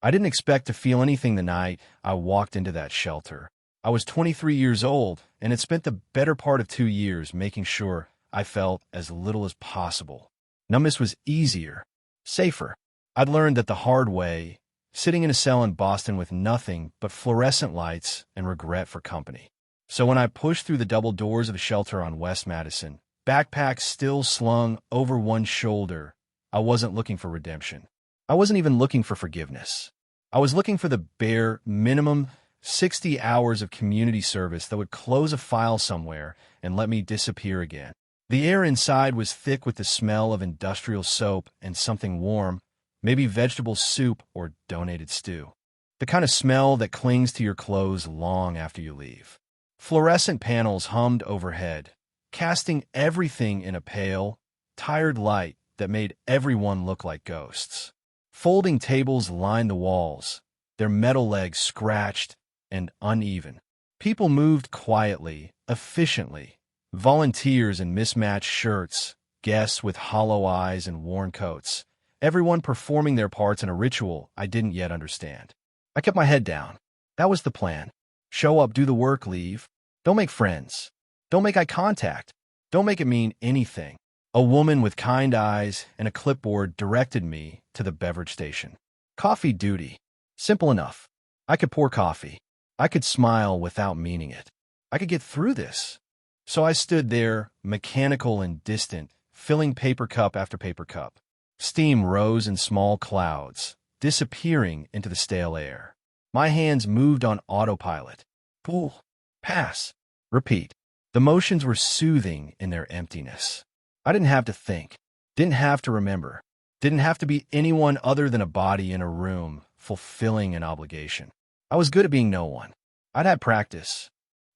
I didn't expect to feel anything the night I walked into that shelter. I was 23 years old and had spent the better part of 2 years making sure I felt as little as possible. Numbness was easier, safer. I'd learned that the hard way, sitting in a cell in Boston with nothing but fluorescent lights and regret for company. So when I pushed through the double doors of the shelter on West Madison, backpack still slung over one shoulder, I wasn't looking for redemption. I wasn't even looking for forgiveness. I was looking for the bare minimum 60 hours of community service that would close a file somewhere and let me disappear again. The air inside was thick with the smell of industrial soap and something warm, maybe vegetable soup or donated stew. The kind of smell that clings to your clothes long after you leave. Fluorescent panels hummed overhead, casting everything in a pale, tired light that made everyone look like ghosts. Folding tables lined the walls, their metal legs scratched and uneven. People moved quietly, efficiently. Volunteers in mismatched shirts, guests with hollow eyes and worn coats, everyone performing their parts in a ritual I didn't yet understand. I kept my head down. That was the plan. Show up, do the work, leave. Don't make friends. Don't make eye contact. Don't make it mean anything. A woman with kind eyes and a clipboard directed me to the beverage station. Coffee duty. Simple enough. I could pour coffee. I could smile without meaning it. I could get through this. So I stood there, mechanical and distant, filling paper cup after paper cup. Steam rose in small clouds, disappearing into the stale air. My hands moved on autopilot. Pull, pass, repeat. The motions were soothing in their emptiness. I didn't have to think, didn't have to remember, didn't have to be anyone other than a body in a room fulfilling an obligation. I was good at being no one. I'd had practice.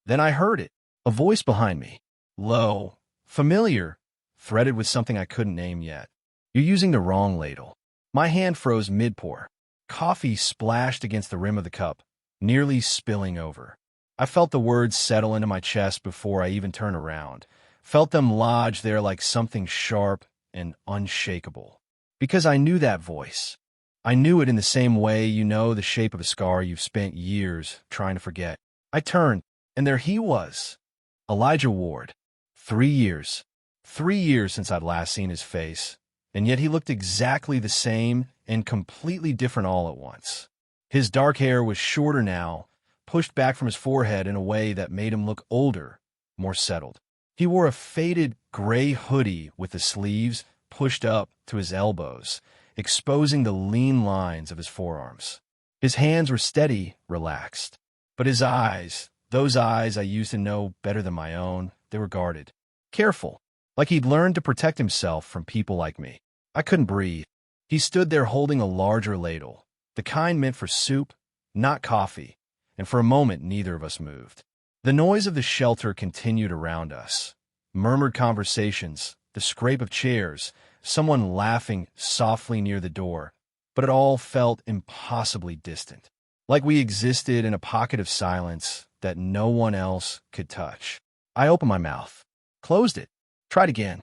Then I heard it. A voice behind me, low, familiar, threaded with something I couldn't name yet. You're using the wrong ladle. My hand froze mid-pour. Coffee splashed against the rim of the cup, nearly spilling over. I felt the words settle into my chest before I even turned around, felt them lodge there like something sharp and unshakable. Because I knew that voice. I knew it in the same way you know the shape of a scar you've spent years trying to forget. I turned, and there he was. Elijah Ward. 3 years. 3 years since I'd last seen his face, and yet he looked exactly the same and completely different all at once. His dark hair was shorter now, pushed back from his forehead in a way that made him look older, more settled. He wore a faded gray hoodie with the sleeves pushed up to his elbows, exposing the lean lines of his forearms. His hands were steady, relaxed, but his eyes, those eyes I used to know better than my own, they were guarded, careful, like he'd learned to protect himself from people like me. I couldn't breathe. He stood there holding a larger ladle, the kind meant for soup, not coffee, and for a moment neither of us moved. The noise of the shelter continued around us. Murmured conversations, the scrape of chairs, someone laughing softly near the door, but it all felt impossibly distant, like we existed in a pocket of silence that no one else could touch. I opened my mouth, closed it, tried again.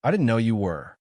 I didn't know you were.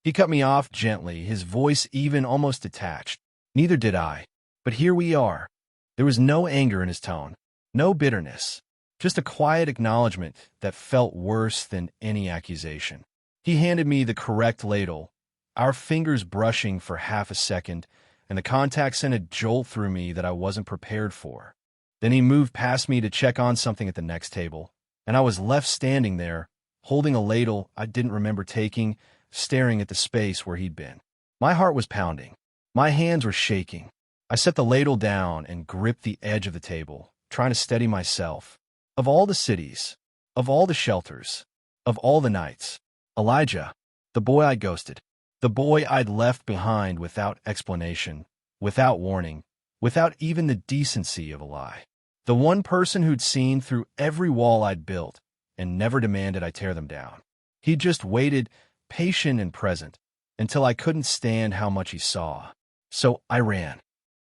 He cut me off gently, his voice even almost detached. Neither did I. But here we are. There was no anger in his tone, no bitterness, just a quiet acknowledgement that felt worse than any accusation. He handed me the correct ladle, our fingers brushing for half a second, and the contact sent a jolt through me that I wasn't prepared for. Then he moved past me to check on something at the next table, and I was left standing there, holding a ladle I didn't remember taking, staring at the space where he'd been. My heart was pounding. My hands were shaking. I set the ladle down and gripped the edge of the table, trying to steady myself. Of all the cities, of all the shelters, of all the nights, Elijah, the boy I'd ghosted, the boy I'd left behind without explanation, without warning, without even the decency of a lie. The one person who'd seen through every wall I'd built and never demanded I tear them down. He just waited, patient and present, until I couldn't stand how much he saw. So I ran.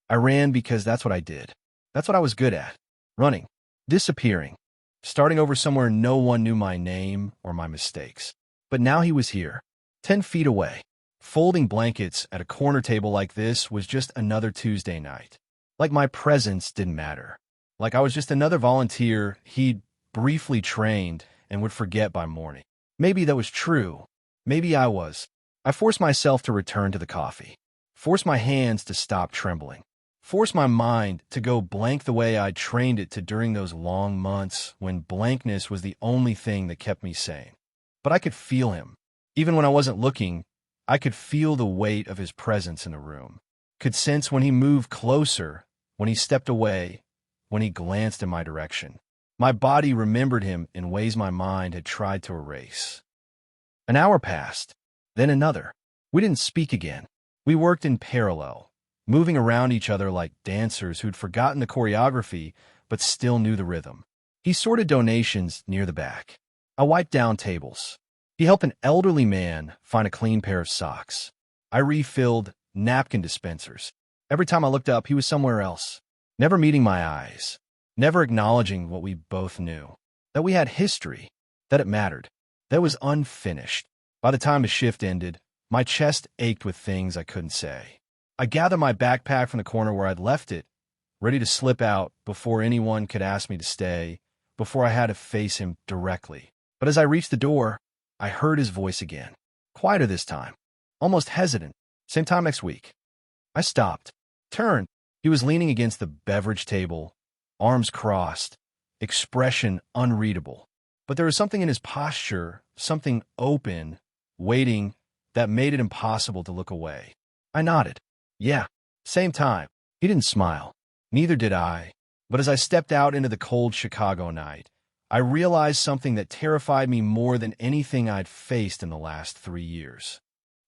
I ran because that's what I did. That's what I was good at. Running. Disappearing. Starting over somewhere no one knew my name or my mistakes. But now he was here. 10 feet away. Folding blankets at a corner table like this was just another Tuesday night. Like my presence didn't matter. Like I was just another volunteer he'd briefly trained and would forget by morning. Maybe that was true. Maybe I was. I forced myself to return to the coffee. Forced my hands to stop trembling. Forced my mind to go blank the way I'd trained it to during those long months when blankness was the only thing that kept me sane. But I could feel him. Even when I wasn't looking, I could feel the weight of his presence in the room. Could sense when he moved closer, when he stepped away, when he glanced in my direction. My body remembered him in ways my mind had tried to erase. An hour passed, then another. We didn't speak again. We worked in parallel, moving around each other like dancers who'd forgotten the choreography but still knew the rhythm. He sorted donations near the back. I wiped down tables. He helped an elderly man find a clean pair of socks. I refilled napkin dispensers. Every time I looked up, he was somewhere else, never meeting my eyes, never acknowledging what we both knew, that we had history, that it mattered, that it was unfinished. By the time the shift ended, my chest ached with things I couldn't say. I gathered my backpack from the corner where I'd left it, ready to slip out before anyone could ask me to stay, before I had to face him directly. But as I reached the door, I heard his voice again, quieter this time, almost hesitant. Same time next week. I stopped, turned. He was leaning against the beverage table, arms crossed, expression unreadable. But there was something in his posture, something open, waiting, that made it impossible to look away. I nodded. Yeah, same time. He didn't smile. Neither did I. But as I stepped out into the cold Chicago night, I realized something that terrified me more than anything I'd faced in the last 3 years.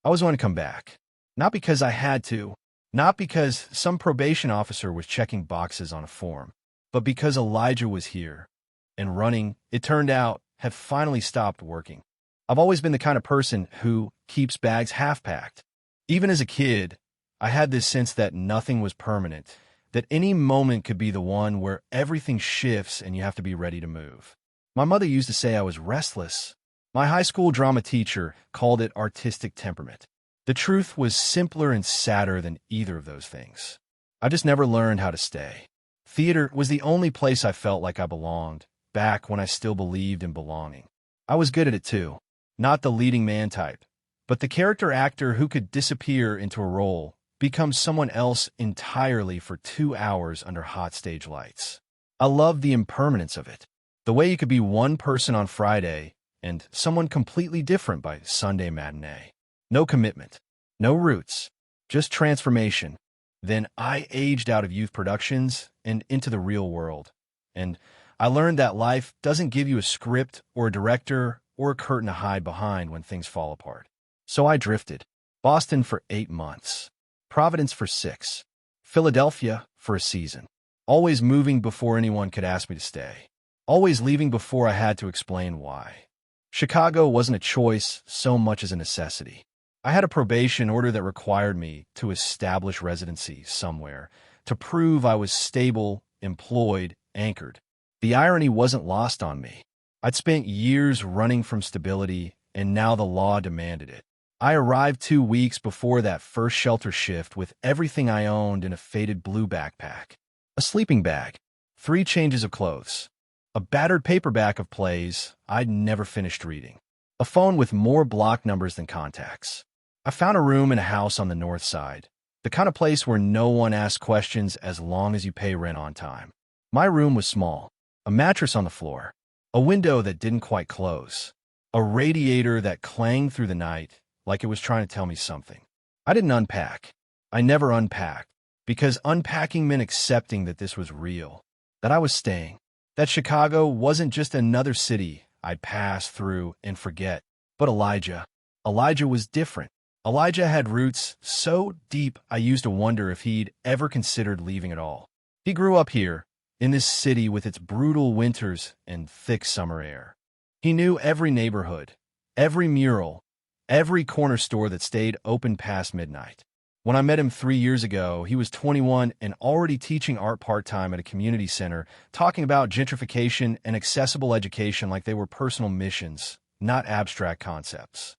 I was going to come back. Not because I had to, not because some probation officer was checking boxes on a form, but because Elijah was here, and running, it turned out, had finally stopped working. I've always been the kind of person who keeps bags half-packed. Even as a kid, I had this sense that nothing was permanent, that any moment could be the one where everything shifts and you have to be ready to move. My mother used to say I was restless. My high school drama teacher called it artistic temperament. The truth was simpler and sadder than either of those things. I just never learned how to stay. Theater was the only place I felt like I belonged, back when I still believed in belonging. I was good at it too, not the leading man type, but the character actor who could disappear into a role, become someone else entirely for 2 hours under hot stage lights. I loved the impermanence of it. The way you could be one person on Friday and someone completely different by Sunday matinee. No commitment, no roots, just transformation. Then I aged out of youth productions and into the real world. And I learned that life doesn't give you a script or a director or a curtain to hide behind when things fall apart. So I drifted. Boston for 8 months. Providence for 6. Philadelphia for a season. Always moving before anyone could ask me to stay. Always leaving before I had to explain why. Chicago wasn't a choice so much as a necessity. I had a probation order that required me to establish residency somewhere, to prove I was stable, employed, anchored. The irony wasn't lost on me. I'd spent years running from stability, and now the law demanded it. I arrived 2 weeks before that first shelter shift with everything I owned in a faded blue backpack. A sleeping bag, 3 changes of clothes, a battered paperback of plays I'd never finished reading, a phone with more block numbers than contacts. I found a room in a house on the north side, the kind of place where no one asks questions as long as you pay rent on time. My room was small, a mattress on the floor, a window that didn't quite close, a radiator that clanged through the night like it was trying to tell me something. I didn't unpack. I never unpacked, because unpacking meant accepting that this was real, that I was staying, that Chicago wasn't just another city I'd pass through and forget. But Elijah was different. Elijah had roots so deep I used to wonder if he'd ever considered leaving at all. He grew up here, in this city with its brutal winters and thick summer air. He knew every neighborhood, every mural, every corner store that stayed open past midnight. When I met him 3 years ago, he was 21 and already teaching art part-time at a community center, talking about gentrification and accessible education like they were personal missions, not abstract concepts.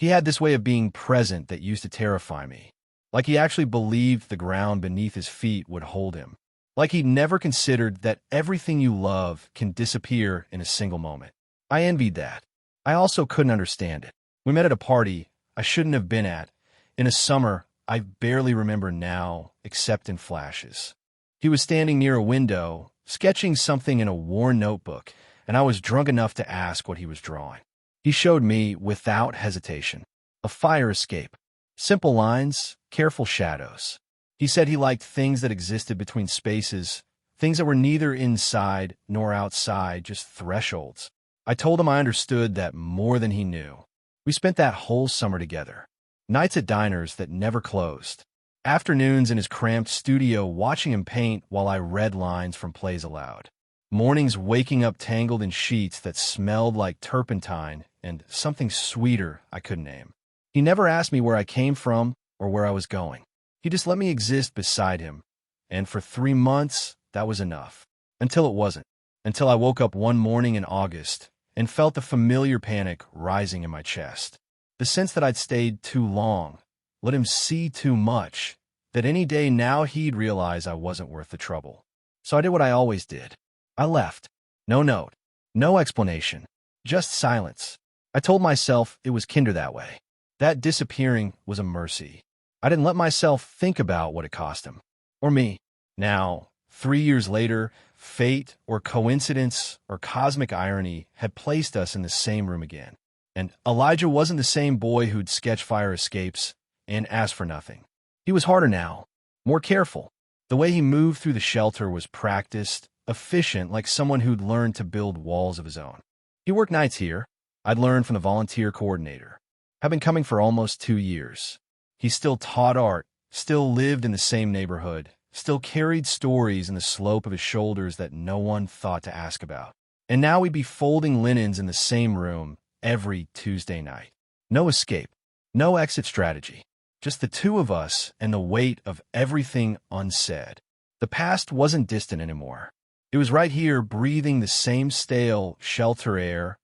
He had this way of being present that used to terrify me. Like he actually believed the ground beneath his feet would hold him. Like he'd never considered that everything you love can disappear in a single moment. I envied that. I also couldn't understand it. We met at a party I shouldn't have been at, in a summer I barely remember now, except in flashes. He was standing near a window, sketching something in a worn notebook, and I was drunk enough to ask what he was drawing. He showed me, without hesitation, a fire escape. Simple lines, careful shadows. He said he liked things that existed between spaces, things that were neither inside nor outside, just thresholds. I told him I understood that more than he knew. We spent that whole summer together. Nights at diners that never closed. Afternoons in his cramped studio watching him paint while I read lines from plays aloud. Mornings waking up tangled in sheets that smelled like turpentine and something sweeter I couldn't name. He never asked me where I came from or where I was going. He just let me exist beside him. And for 3 months, that was enough. Until it wasn't. Until I woke up one morning in August and felt the familiar panic rising in my chest. The sense that I'd stayed too long, let him see too much, that any day now he'd realize I wasn't worth the trouble. So I did what I always did. I left. No note. No explanation. Just silence. I told myself it was kinder that way. That disappearing was a mercy. I didn't let myself think about what it cost him. Or me. Now, 3 years later, fate or coincidence or cosmic irony had placed us in the same room again. And Elijah wasn't the same boy who'd sketch fire escapes and ask for nothing. He was harder now, more careful. The way he moved through the shelter was practiced, efficient, like someone who'd learned to build walls of his own. He worked nights here. I'd learned from the volunteer coordinator. Had been coming for almost 2 years. He still taught art, still lived in the same neighborhood, still carried stories in the slope of his shoulders that no one thought to ask about. And now we'd be folding linens in the same room every Tuesday night. No escape, no exit strategy. Just the two of us and the weight of everything unsaid. The past wasn't distant anymore. It was right here, breathing the same stale shelter air,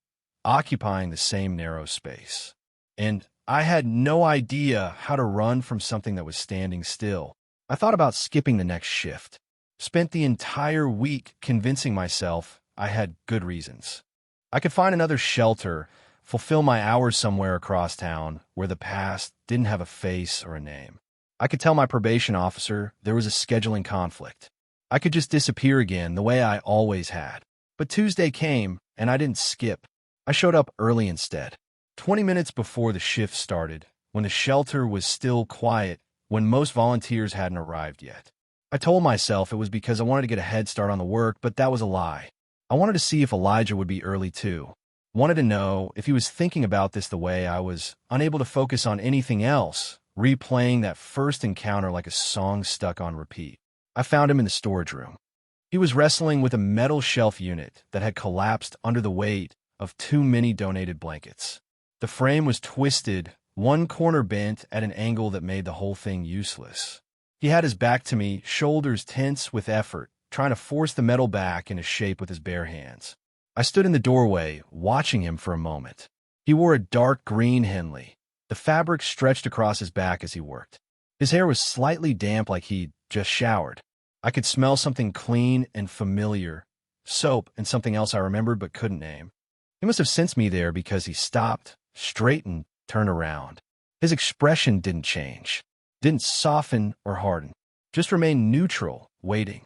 occupying the same narrow space. And I had no idea how to run from something that was standing still. I thought about skipping the next shift. Spent the entire week convincing myself I had good reasons. I could find another shelter, fulfill my hours somewhere across town where the past didn't have a face or a name. I could tell my probation officer there was a scheduling conflict. I could just disappear again the way I always had. But Tuesday came, and I didn't skip. I showed up early instead. 20 minutes before the shift started, when the shelter was still quiet, when most volunteers hadn't arrived yet. I told myself it was because I wanted to get a head start on the work, but that was a lie. I wanted to see if Elijah would be early too. Wanted to know if he was thinking about this the way I was, unable to focus on anything else, replaying that first encounter like a song stuck on repeat. I found him in the storage room. He was wrestling with a metal shelf unit that had collapsed under the weight of too many donated blankets. The frame was twisted, one corner bent at an angle that made the whole thing useless. He had his back to me, shoulders tense with effort, trying to force the metal back into shape with his bare hands. I stood in the doorway, watching him for a moment. He wore a dark green Henley. The fabric stretched across his back as he worked. His hair was slightly damp like he'd just showered. I could smell something clean and familiar, soap and something else I remembered but couldn't name. He must have sensed me there because he stopped, straightened, turned around. His expression didn't change, didn't soften or harden, just remained neutral, waiting.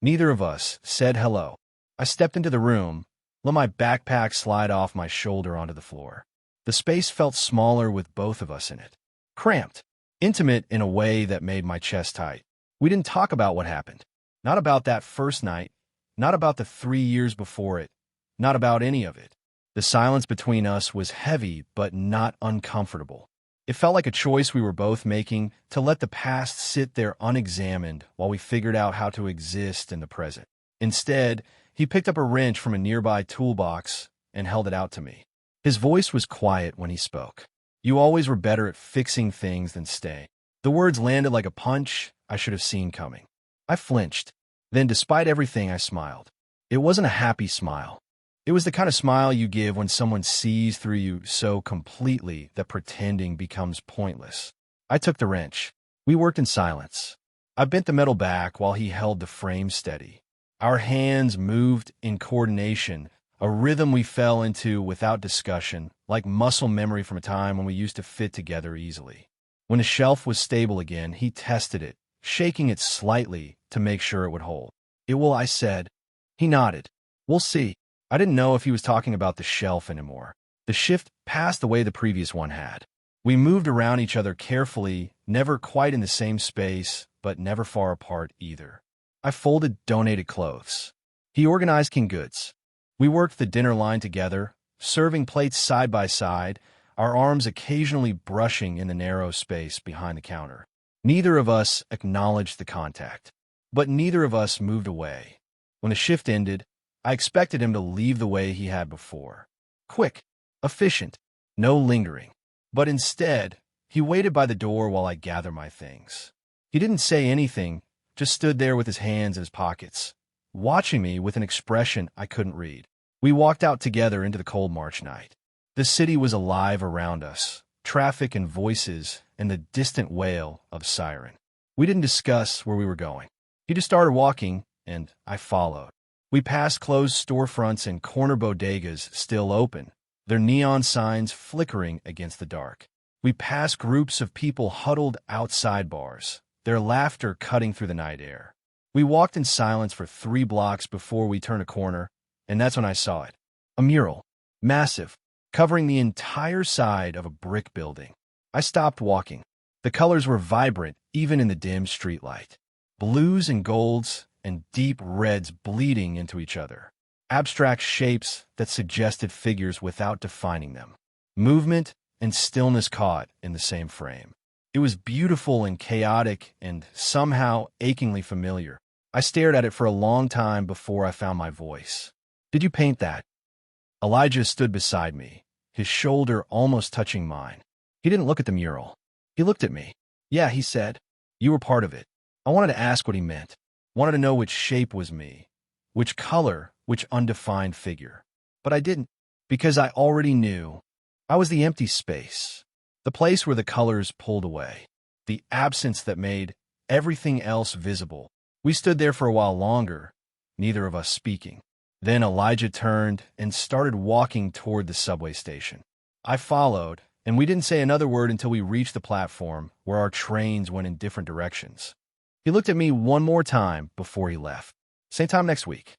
Neither of us said hello. I stepped into the room, let my backpack slide off my shoulder onto the floor. The space felt smaller with both of us in it. Cramped, intimate in a way that made my chest tight. We didn't talk about what happened. Not about that first night, not about the 3 years before it, not about any of it. The silence between us was heavy but not uncomfortable. It felt like a choice we were both making to let the past sit there unexamined while we figured out how to exist in the present. Instead, he picked up a wrench from a nearby toolbox and held it out to me. His voice was quiet when he spoke. You always were better at fixing things than staying. The words landed like a punch I should have seen coming. I flinched. Then, despite everything, I smiled. It wasn't a happy smile. It was the kind of smile you give when someone sees through you so completely that pretending becomes pointless. I took the wrench. We worked in silence. I bent the metal back while he held the frame steady. Our hands moved in coordination, a rhythm we fell into without discussion, like muscle memory from a time when we used to fit together easily. When the shelf was stable again, he tested it, shaking it slightly to make sure it would hold. "It will," I said. He nodded. "We'll see." I didn't know if he was talking about the shelf anymore. The shift passed the way the previous one had. We moved around each other carefully, never quite in the same space, but never far apart either. I folded donated clothes. He organized King goods. We worked the dinner line together, serving plates side by side, our arms occasionally brushing in the narrow space behind the counter. Neither of us acknowledged the contact, but neither of us moved away. When the shift ended, I expected him to leave the way he had before. Quick, efficient, no lingering. But instead, he waited by the door while I gathered my things. He didn't say anything, just stood there with his hands in his pockets, watching me with an expression I couldn't read. We walked out together into the cold March night. The city was alive around us, traffic and voices and the distant wail of siren. We didn't discuss where we were going. He just started walking, and I followed. We passed closed storefronts and corner bodegas still open, their neon signs flickering against the dark. We passed groups of people huddled outside bars, their laughter cutting through the night air. We walked in silence for 3 blocks before we turned a corner, and that's when I saw it. A mural, massive, covering the entire side of a brick building. I stopped walking. The colors were vibrant, even in the dim streetlight. Blues and golds, and deep reds bleeding into each other. Abstract shapes that suggested figures without defining them. Movement and stillness caught in the same frame. It was beautiful and chaotic and somehow achingly familiar. I stared at it for a long time before I found my voice. "Did you paint that?" Elijah stood beside me, his shoulder almost touching mine. He didn't look at the mural. He looked at me. "Yeah," he said. "You were part of it." I wanted to ask what he meant. Wanted to know which shape was me, which color, which undefined figure. But I didn't, because I already knew. I was the empty space, the place where the colors pulled away, the absence that made everything else visible. We stood there for a while longer, neither of us speaking. Then Elijah turned and started walking toward the subway station. I followed, and we didn't say another word until we reached the platform where our trains went in different directions. He looked at me one more time before he left. "Same time next week."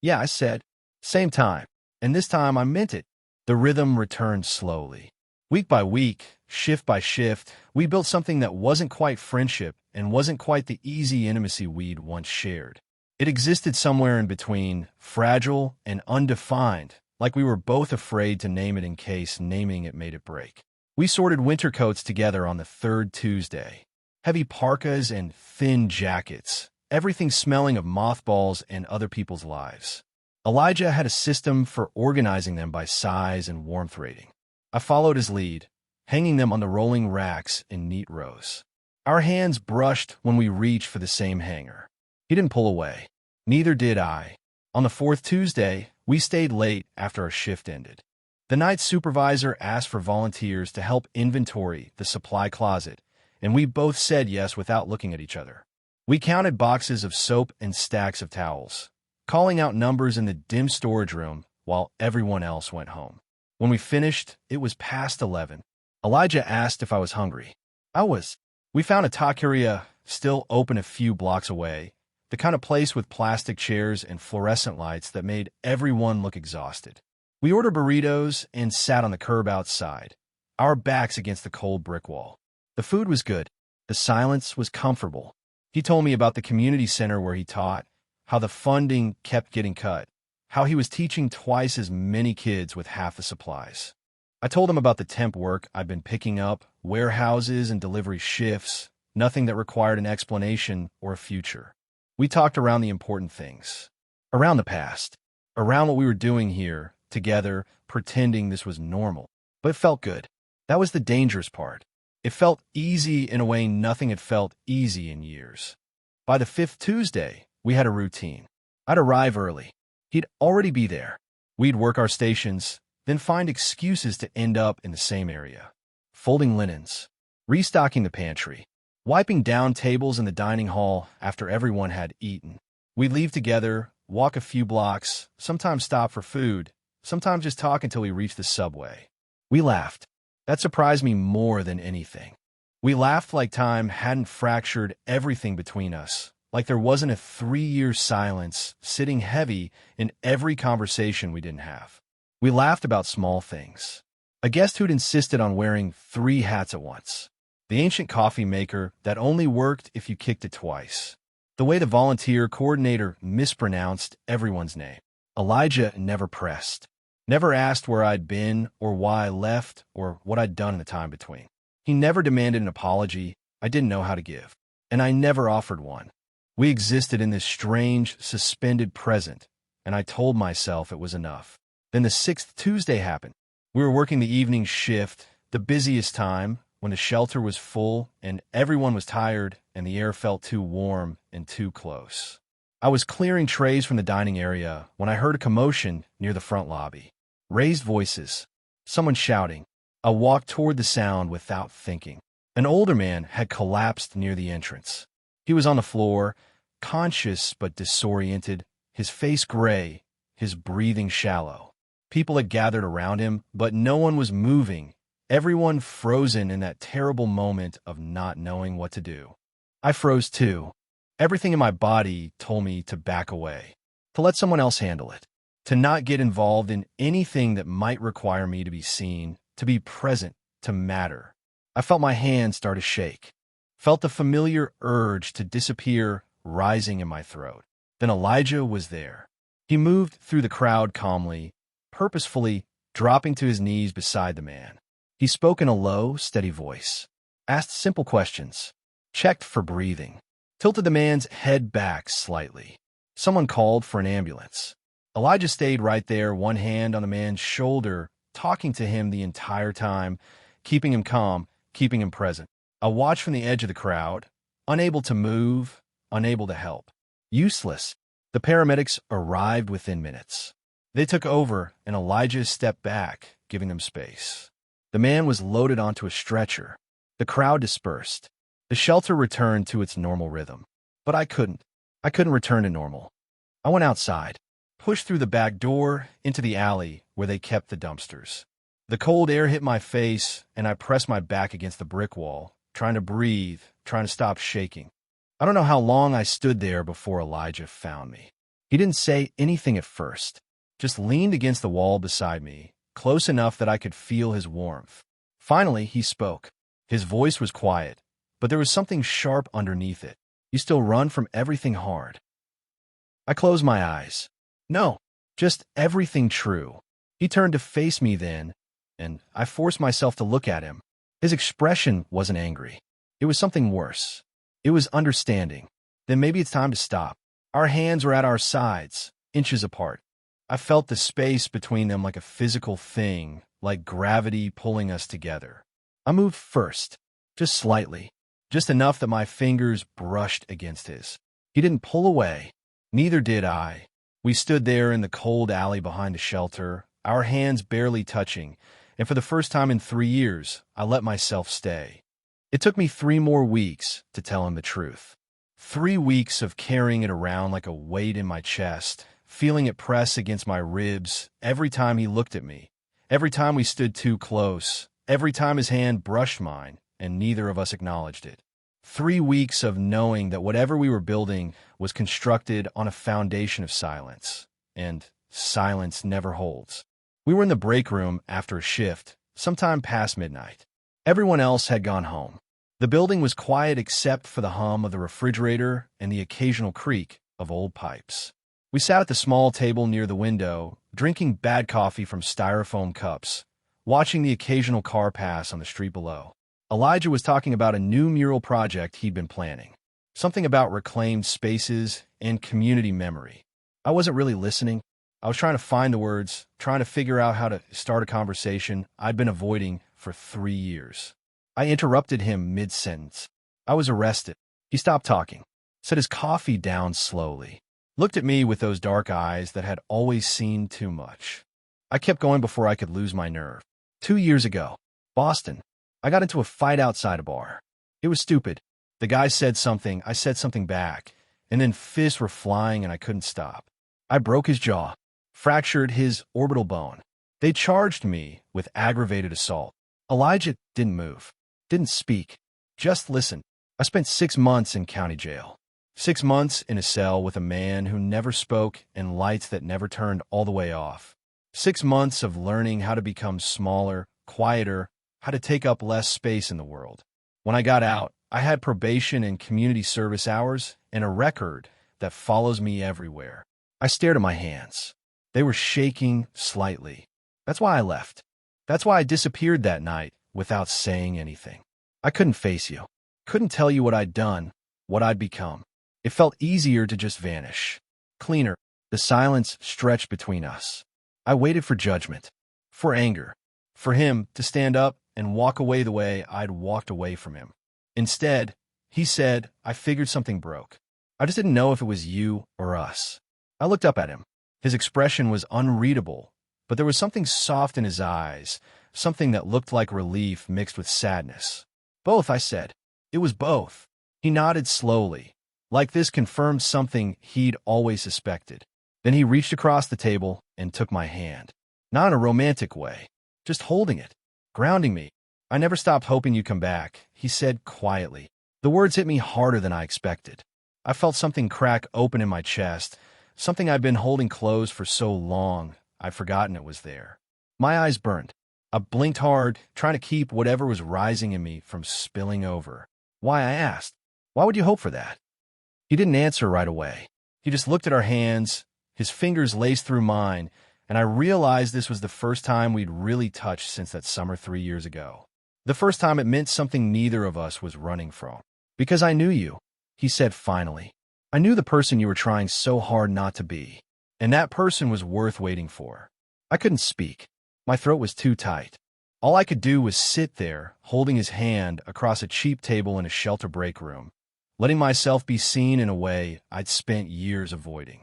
"Yeah," I said. "Same time." And this time I meant it. The rhythm returned slowly. Week by week, shift by shift, we built something that wasn't quite friendship and wasn't quite the easy intimacy we'd once shared. It existed somewhere in between, fragile and undefined, like we were both afraid to name it in case naming it made it break. We sorted winter coats together on the 3rd Tuesday. Heavy parkas and thin jackets, everything smelling of mothballs and other people's lives. Elijah had a system for organizing them by size and warmth rating. I followed his lead, hanging them on the rolling racks in neat rows. Our hands brushed when we reached for the same hanger. He didn't pull away. Neither did I. On the 4th Tuesday, we stayed late after our shift ended. The night supervisor asked for volunteers to help inventory the supply closet, and we both said yes without looking at each other. We counted boxes of soap and stacks of towels, calling out numbers in the dim storage room while everyone else went home. When we finished, it was past 11. Elijah asked if I was hungry. I was. We found a taqueria still open a few blocks away, the kind of place with plastic chairs and fluorescent lights that made everyone look exhausted. We ordered burritos and sat on the curb outside, our backs against the cold brick wall. The food was good. The silence was comfortable. He told me about the community center where he taught, how the funding kept getting cut, how he was teaching twice as many kids with half the supplies. I told him about the temp work I've been picking up, warehouses and delivery shifts, nothing that required an explanation or a future. We talked around the important things, around the past, around what we were doing here, together, pretending this was normal. But it felt good. That was the dangerous part. It felt easy in a way nothing had felt easy in years. By the 5th Tuesday, we had a routine. I'd arrive early. He'd already be there. We'd work our stations, then find excuses to end up in the same area. Folding linens, restocking the pantry, wiping down tables in the dining hall after everyone had eaten. We'd leave together, walk a few blocks, sometimes stop for food, sometimes just talk until we reached the subway. We laughed. That surprised me more than anything. We laughed like time hadn't fractured everything between us, like there wasn't a 3-year silence sitting heavy in every conversation we didn't have. We laughed about small things. A guest who'd insisted on wearing 3 hats at once. The ancient coffee maker that only worked if you kicked it twice. The way the volunteer coordinator mispronounced everyone's name. Elijah never pressed. Never asked where I'd been or why I left or what I'd done in the time between. He never demanded an apology I didn't know how to give, and I never offered one. We existed in this strange, suspended present, and I told myself it was enough. Then the 6th Tuesday happened. We were working the evening shift, the busiest time, when the shelter was full and everyone was tired and the air felt too warm and too close. I was clearing trays from the dining area when I heard a commotion near the front lobby. Raised voices, someone shouting. I walked toward the sound without thinking. An older man had collapsed near the entrance. He was on the floor, conscious but disoriented, his face gray, his breathing shallow. People had gathered around him, but no one was moving, everyone frozen in that terrible moment of not knowing what to do. I froze too. Everything in my body told me to back away, to let someone else handle it, to not get involved in anything that might require me to be seen, to be present, to matter. I felt my hands start to shake, felt the familiar urge to disappear rising in my throat. Then Elijah was there. He moved through the crowd calmly, purposefully dropping to his knees beside the man. He spoke in a low, steady voice, asked simple questions, checked for breathing, tilted the man's head back slightly. Someone called for an ambulance. Elijah stayed right there, one hand on the man's shoulder, talking to him the entire time, keeping him calm, keeping him present. I watched from the edge of the crowd, unable to move, unable to help. Useless. The paramedics arrived within minutes. They took over, and Elijah stepped back, giving them space. The man was loaded onto a stretcher. The crowd dispersed. The shelter returned to its normal rhythm. But I couldn't. I couldn't return to normal. I went outside, pushed through the back door into the alley where they kept the dumpsters. The cold air hit my face, and I pressed my back against the brick wall, trying to breathe, trying to stop shaking. I don't know how long I stood there before Elijah found me. He didn't say anything at first, just leaned against the wall beside me, close enough that I could feel his warmth. Finally, he spoke. His voice was quiet, but there was something sharp underneath it. You still run from everything hard. I closed my eyes. No, just everything true. He turned to face me then, and I forced myself to look at him. His expression wasn't angry. It was something worse. It was understanding. Then maybe it's time to stop. Our hands were at our sides, inches apart. I felt the space between them like a physical thing, like gravity pulling us together. I moved first, just slightly, just enough that my fingers brushed against his. He didn't pull away. Neither did I. We stood there in the cold alley behind the shelter, our hands barely touching, and for the first time in 3 years, I let myself stay. It took me 3 more weeks to tell him the truth. 3 weeks of carrying it around like a weight in my chest, feeling it press against my ribs every time he looked at me, every time we stood too close, every time his hand brushed mine, and neither of us acknowledged it. 3 weeks of knowing that whatever we were building was constructed on a foundation of silence, and silence never holds. We were in the break room after a shift, sometime past midnight. Everyone else had gone home. The building was quiet except for the hum of the refrigerator and the occasional creak of old pipes. We sat at the small table near the window, drinking bad coffee from styrofoam cups, watching the occasional car pass on the street below. Elijah was talking about a new mural project he'd been planning, something about reclaimed spaces and community memory. I wasn't really listening. I was trying to find the words, trying to figure out how to start a conversation I'd been avoiding for 3 years. I interrupted him mid-sentence. I was arrested. He stopped talking, set his coffee down slowly. looked at me with those dark eyes that had always seen too much. I kept going before I could lose my nerve. 2 years ago, Boston. I got into a fight outside a bar. It was stupid. The guy said something, I said something back, and then fists were flying and I couldn't stop. I broke his jaw, fractured his orbital bone. They charged me with aggravated assault. Elijah didn't move, didn't speak, just listened. I spent 6 months in county jail. 6 months in a cell with a man who never spoke and lights that never turned all the way off. 6 months of learning how to become smaller, quieter, how to take up less space in the world. When I got out, I had probation and community service hours and a record that follows me everywhere. I stared at my hands. They were shaking slightly. That's why I left. That's why I disappeared that night without saying anything. I couldn't face you. Couldn't tell you what I'd done, what I'd become. It felt easier to just vanish. Cleaner. The silence stretched between us. I waited for judgment, for anger, for him to stand up and walk away the way I'd walked away from him. Instead, he said, I figured something broke. I just didn't know if it was you or us. I looked up at him. His expression was unreadable, but there was something soft in his eyes, something that looked like relief mixed with sadness. Both, I said. It was both. He nodded slowly, like this confirmed something he'd always suspected. Then he reached across the table and took my hand. Not in a romantic way, just holding it, grounding me. I never stopped hoping you'd come back, he said quietly. The words hit me harder than I expected. I felt something crack open in my chest, something I'd been holding closed for so long, I'd forgotten it was there. My eyes burned. I blinked hard, trying to keep whatever was rising in me from spilling over. Why, I asked. Why would you hope for that? He didn't answer right away. He just looked at our hands, his fingers laced through mine, and I realized this was the first time we'd really touched since that summer 3 years ago. The first time it meant something neither of us was running from. Because I knew you, he said finally. I knew the person you were trying so hard not to be, and that person was worth waiting for. I couldn't speak. My throat was too tight. All I could do was sit there, holding his hand across a cheap table in a shelter break room, letting myself be seen in a way I'd spent years avoiding.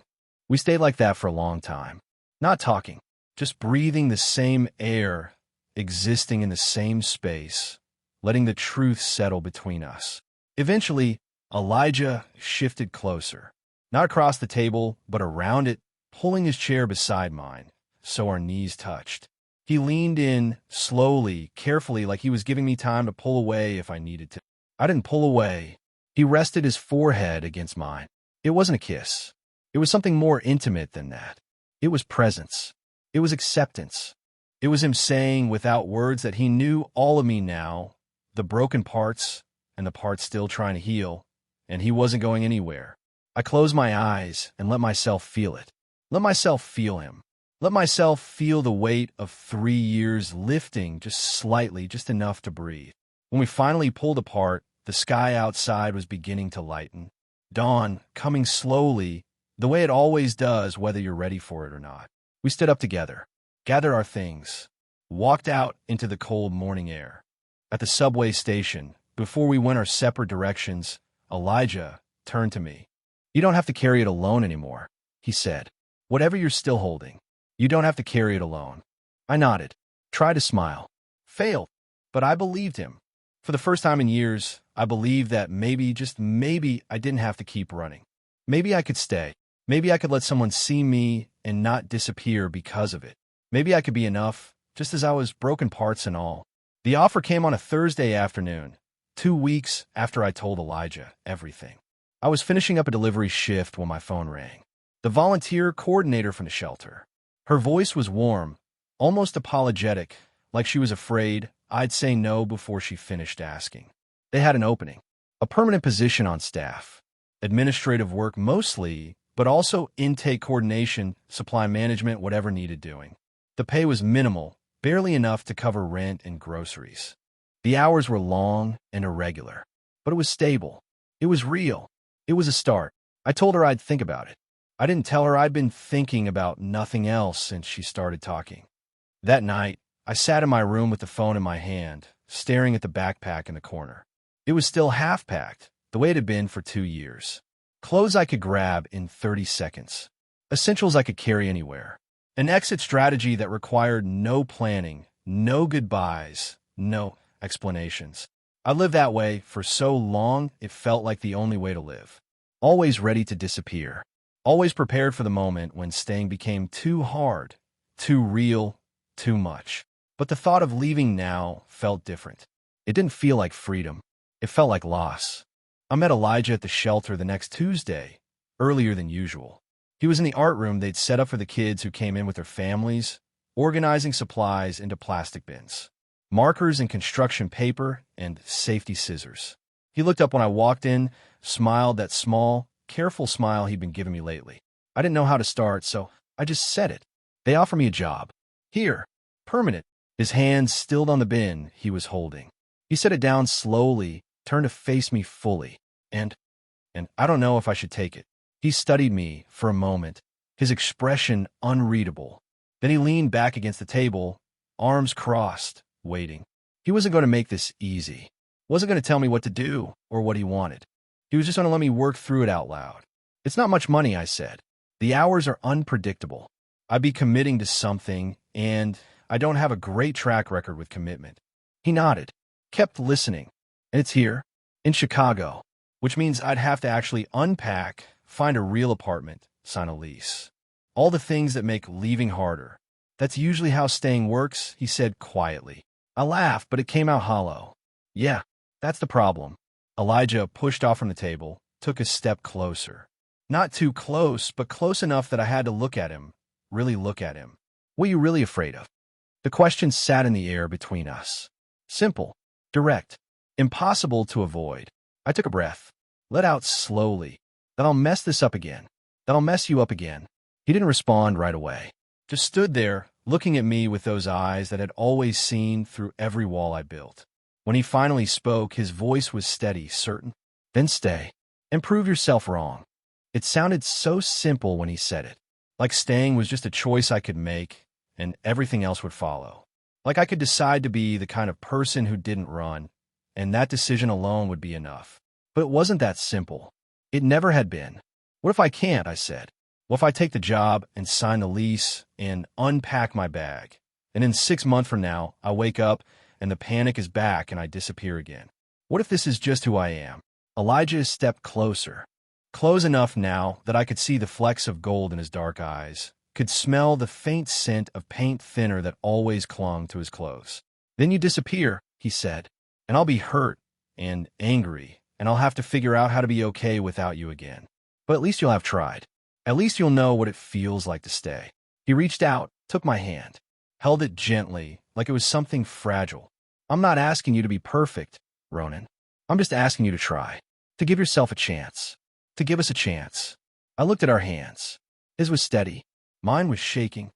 We stayed like that for a long time, not talking, just breathing the same air, existing in the same space, letting the truth settle between us. Eventually, Elijah shifted closer, not across the table, but around it, pulling his chair beside mine, so our knees touched. He leaned in, slowly, carefully, like he was giving me time to pull away if I needed to. I didn't pull away. He rested his forehead against mine. It wasn't a kiss. It was something more intimate than that. It was presence. It was acceptance. It was him saying without words that he knew all of me now, the broken parts and the parts still trying to heal, and he wasn't going anywhere. I closed my eyes and let myself feel it. Let myself feel him. Let myself feel the weight of 3 years lifting just slightly, just enough to breathe. When we finally pulled apart, the sky outside was beginning to lighten. Dawn coming slowly, the way it always does, whether you're ready for it or not. We stood up together, gathered our things, walked out into the cold morning air. At the subway station, before we went our separate directions, Elijah turned to me. You don't have to carry it alone anymore, he said. Whatever you're still holding, you don't have to carry it alone. I nodded, tried to smile, failed, but I believed him. For the first time in years, I believed that maybe, just maybe, I didn't have to keep running. Maybe I could stay. Maybe I could let someone see me and not disappear because of it. Maybe I could be enough, just as I was, broken parts and all. The offer came on a Thursday afternoon, 2 weeks after I told Elijah everything. I was finishing up a delivery shift when my phone rang. The volunteer coordinator from the shelter. Her voice was warm, almost apologetic, like she was afraid I'd say no before she finished asking. They had an opening, a permanent position on staff, administrative work mostly, but also intake coordination, supply management, whatever needed doing. The pay was minimal, barely enough to cover rent and groceries. The hours were long and irregular, but it was stable. It was real. It was a start. I told her I'd think about it. I didn't tell her I'd been thinking about nothing else since she started talking. That night, I sat in my room with the phone in my hand, staring at the backpack in the corner. It was still half-packed, the way it had been for 2 years. clothes I could grab in 30 seconds, essentials I could carry anywhere, an exit strategy that required no planning, no goodbyes, no explanations. I lived that way for so long it felt like the only way to live. Always ready to disappear. Always prepared for the moment when staying became too hard, too real, too much. But the thought of leaving now felt different. It didn't feel like freedom. It felt like loss. I met Elijah at the shelter the next Tuesday, earlier than usual. He was in the art room they'd set up for the kids who came in with their families, organizing supplies into plastic bins, markers and construction paper, and safety scissors. He looked up when I walked in, smiled that small, careful smile he'd been giving me lately. I didn't know how to start, so I just said it. They offered me a job. Here. Permanent. His hands stilled on the bin he was holding. He set it down slowly, turned to face me fully. And I don't know if I should take it. He studied me for a moment, his expression unreadable. Then he leaned back against the table, arms crossed, waiting. He wasn't going to make this easy. Wasn't going to tell me what to do or what he wanted. He was just going to let me work through it out loud. It's not much money, I said. The hours are unpredictable. I'd be committing to something, and I don't have a great track record with commitment. He nodded, kept listening. And it's here, in Chicago, which means I'd have to actually unpack, find a real apartment, sign a lease. All the things that make leaving harder. That's usually how staying works, he said quietly. I laughed, but it came out hollow. Yeah, that's the problem. Elijah pushed off from the table, took a step closer. Not too close, but close enough that I had to look at him, really look at him. What are you really afraid of? The question sat in the air between us. Simple, direct, impossible to avoid. I took a breath, let out slowly. That I'll mess this up again. That I'll mess you up again. He didn't respond right away. Just stood there, looking at me with those eyes that had always seen through every wall I built. When he finally spoke, his voice was steady, certain. Then stay, and prove yourself wrong. It sounded so simple when he said it, like staying was just a choice I could make, and everything else would follow. Like I could decide to be the kind of person who didn't run, and that decision alone would be enough. But it wasn't that simple. It never had been. What if I can't, I said. What if I take the job and sign the lease and unpack my bag? And in 6 months from now, I wake up and the panic is back and I disappear again. What if this is just who I am? Elijah stepped closer. Close enough now that I could see the flecks of gold in his dark eyes, could smell the faint scent of paint thinner that always clung to his clothes. Then you disappear, he said, and I'll be hurt and angry, and I'll have to figure out how to be okay without you again. But at least you'll have tried. At least you'll know what it feels like to stay. He reached out, took my hand, held it gently, like it was something fragile. I'm not asking you to be perfect, Ronan. I'm just asking you to try, to give yourself a chance, to give us a chance. I looked at our hands. His was steady. Mine was shaking.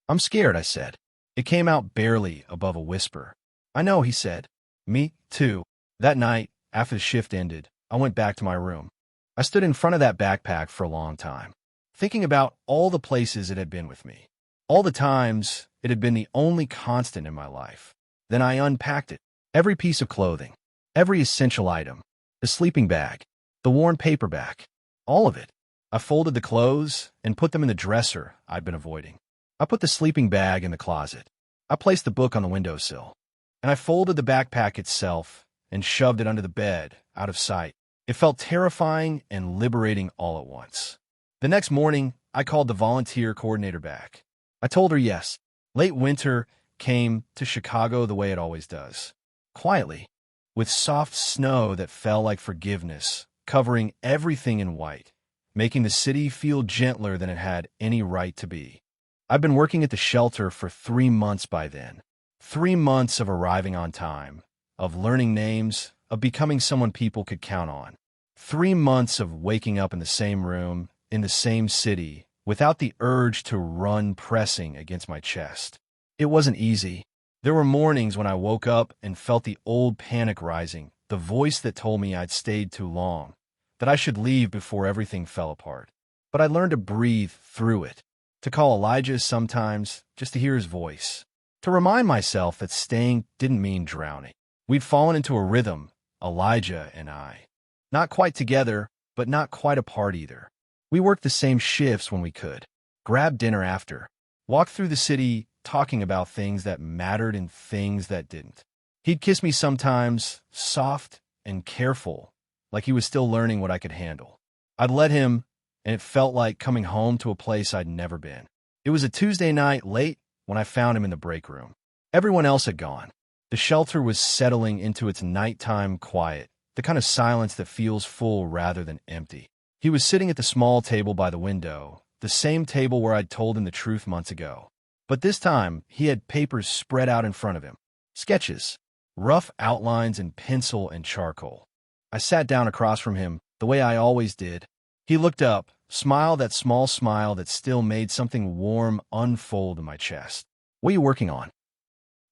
I'm scared, I said. It came out barely above a whisper. I know, he said. Me, too. That night, after the shift ended, I went back to my room. I stood in front of that backpack for a long time, thinking about all the places it had been with me, all the times it had been the only constant in my life. Then I unpacked it, every piece of clothing, every essential item, the sleeping bag, the worn paperback, all of it. I folded the clothes and put them in the dresser I'd been avoiding. I put the sleeping bag in the closet. I placed the book on the windowsill, and I folded the backpack itself and shoved it under the bed, out of sight. It felt terrifying and liberating all at once. The next morning, I called the volunteer coordinator back. I told her yes. Late winter came to Chicago the way it always does. Quietly, with soft snow that fell like forgiveness, covering everything in white, making the city feel gentler than it had any right to be. I've been working at the shelter for 3 months by then. 3 months of arriving on time, of learning names, of becoming someone people could count on. 3 months of waking up in the same room, in the same city, without the urge to run pressing against my chest. It wasn't easy. There were mornings when I woke up and felt the old panic rising, the voice that told me I'd stayed too long, that I should leave before everything fell apart. But I learned to breathe through it, to call Elijah sometimes just to hear his voice, to remind myself that staying didn't mean drowning. We'd fallen into a rhythm, Elijah and I. Not quite together, but not quite apart either. We worked the same shifts when we could, grabbed dinner after, walked through the city talking about things that mattered and things that didn't. He'd kiss me sometimes, soft and careful, like he was still learning what I could handle. I'd let him, and it felt like coming home to a place I'd never been. It was a Tuesday night late when I found him in the break room. Everyone else had gone. The shelter was settling into its nighttime quiet, the kind of silence that feels full rather than empty. He was sitting at the small table by the window, the same table where I'd told him the truth months ago. But this time, he had papers spread out in front of him. Sketches, rough outlines in pencil and charcoal. I sat down across from him, the way I always did. He looked up, smiled that small smile that still made something warm unfold in my chest. "What are you working on?"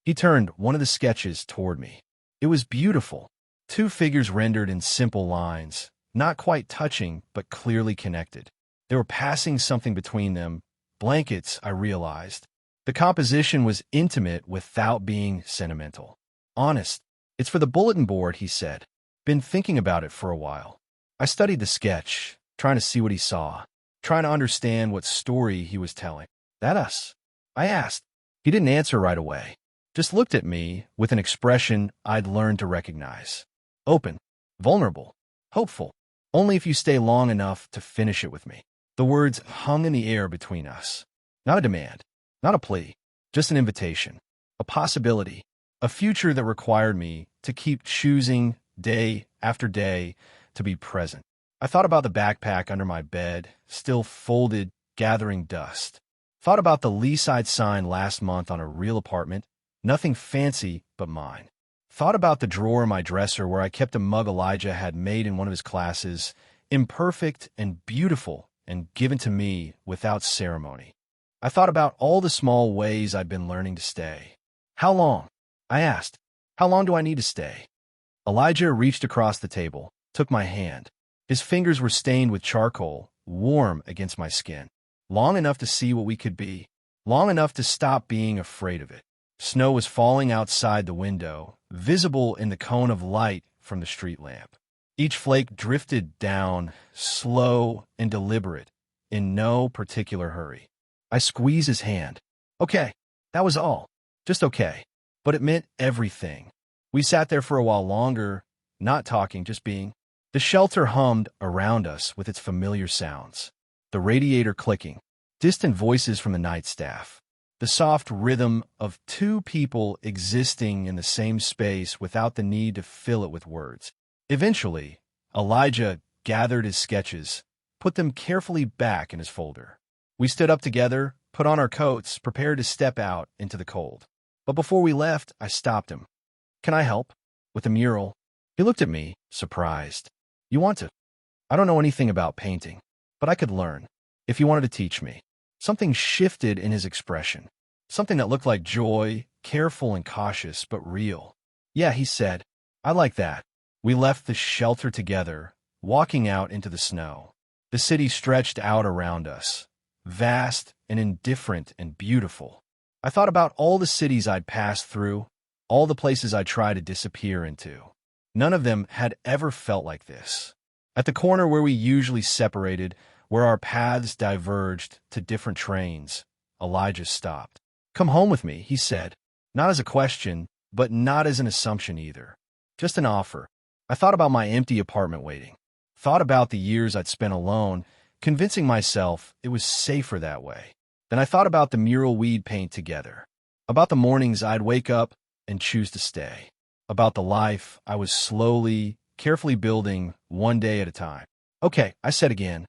He turned one of the sketches toward me. It was beautiful. Two figures rendered in simple lines, not quite touching, but clearly connected. They were passing something between them. Blankets, I realized. The composition was intimate without being sentimental. "Honest. It's for the bulletin board," he said. "Been thinking about it for a while." I studied the sketch, trying to see what he saw, trying to understand what story he was telling. "That us?" I asked. He didn't answer right away, just looked at me with an expression I'd learned to recognize. Open, vulnerable, hopeful. "Only if you stay long enough to finish it with me." The words hung in the air between us. Not a demand, not a plea, just an invitation, a possibility, a future that required me to keep choosing day after day to be present. I thought about the backpack under my bed, still folded, gathering dust. Thought about the lease I'd signed last month on a real apartment, nothing fancy but mine. Thought about the drawer in my dresser where I kept a mug Elijah had made in one of his classes, imperfect and beautiful and given to me without ceremony. I thought about all the small ways I'd been learning to stay. "How long?" I asked. "How long do I need to stay?" Elijah reached across the table, took my hand. His fingers were stained with charcoal, warm against my skin. "Long enough to see what we could be. Long enough to stop being afraid of it." Snow was falling outside the window, visible in the cone of light from the street lamp. Each flake drifted down, slow and deliberate, in no particular hurry. I squeezed his hand. Okay, that was all. Just okay. But it meant everything. We sat there for a while longer, not talking, just being. The shelter hummed around us with its familiar sounds. The radiator clicking, distant voices from the night staff, the soft rhythm of two people existing in the same space without the need to fill it with words. Eventually, Elijah gathered his sketches, put them carefully back in his folder. We stood up together, put on our coats, prepared to step out into the cold. But before we left, I stopped him. "Can I help? With the mural?" He looked at me, surprised. "You want to?" "I don't know anything about painting, but I could learn, if you wanted to teach me." Something shifted in his expression, something that looked like joy, careful and cautious, but real. "Yeah," he said. "I like that." We left the shelter together, walking out into the snow. The city stretched out around us, vast and indifferent and beautiful. I thought about all the cities I'd passed through, all the places I'd tried to disappear into. None of them had ever felt like this. At the corner where we usually separated, where our paths diverged to different trains, Elijah stopped. "Come home with me," he said, not as a question, but not as an assumption either. Just an offer. I thought about my empty apartment waiting. Thought about the years I'd spent alone, convincing myself it was safer that way. Then I thought about the mural we'd paint together. About the mornings I'd wake up and choose to stay. About the life I was slowly, carefully building one day at a time. "Okay," I said again,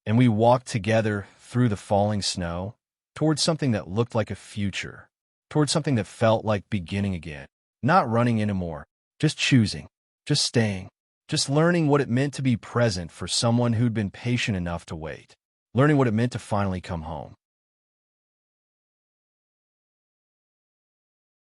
and we walked together through the falling snow, towards something that looked like a future, towards something that felt like beginning again. Not running anymore, just choosing, just staying, just learning what it meant to be present for someone who'd been patient enough to wait, learning what it meant to finally come home.